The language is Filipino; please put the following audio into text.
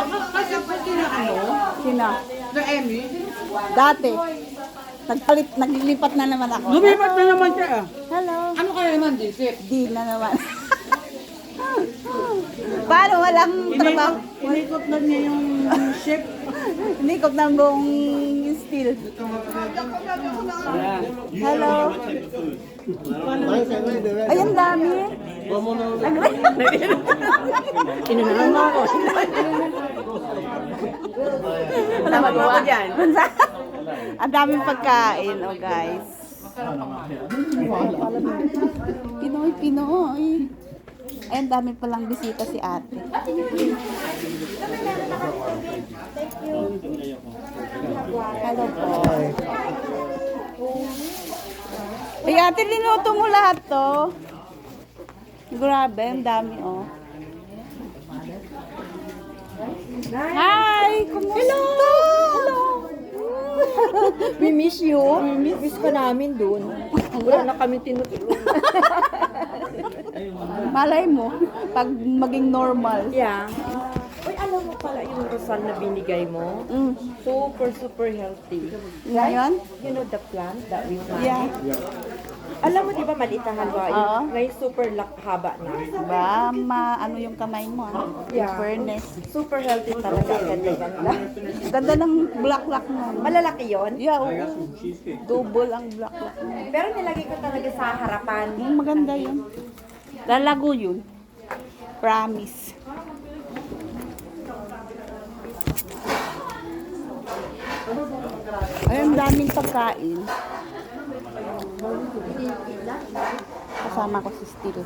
Kasi pati na ano, Sino? na Emmy, Dati. Naglilipat na naman ako. lumipat na naman siya. Hello. Ano kaya naman, Jisip? Di na naman. Paano walang trabaho? Inikot na niya yung ship. Inikot ng buong steel. Hello. Ay, ang dami. Inunahan mo ako. Wala magawa dyan. Ang daming pagkain, oh guys. Pinoy. Ay, ang dami palang bisita si ate. Hello po. Ay, ate, linuto mo lahat to. Grabe, ang dami, oh. Hi! Kumusta? Hello! We miss you. Miss ka namin dun. Wala na kami tinutulog. Malay mo, pag maging normal. Yeah. Uy, alam mo pala yung rosal na binigay mo? Super healthy. Ngayon? You know the plant that we plant? Yeah. Alam mo, di ba maliit na halwa? Oo. Ngayon super haba na. Ba, ano yung kamay mo, ah? In Yeah. fairness. Super healthy talaga. Ganda. Ganda ng black mo. Malalaki yon. Yeah, oo. Double ang black mo. Pero nilagay ko talaga sa harapan. Maganda yun. Lalago yun. Promise. Ay, ang daming pagkain. Kasama ko si Steel.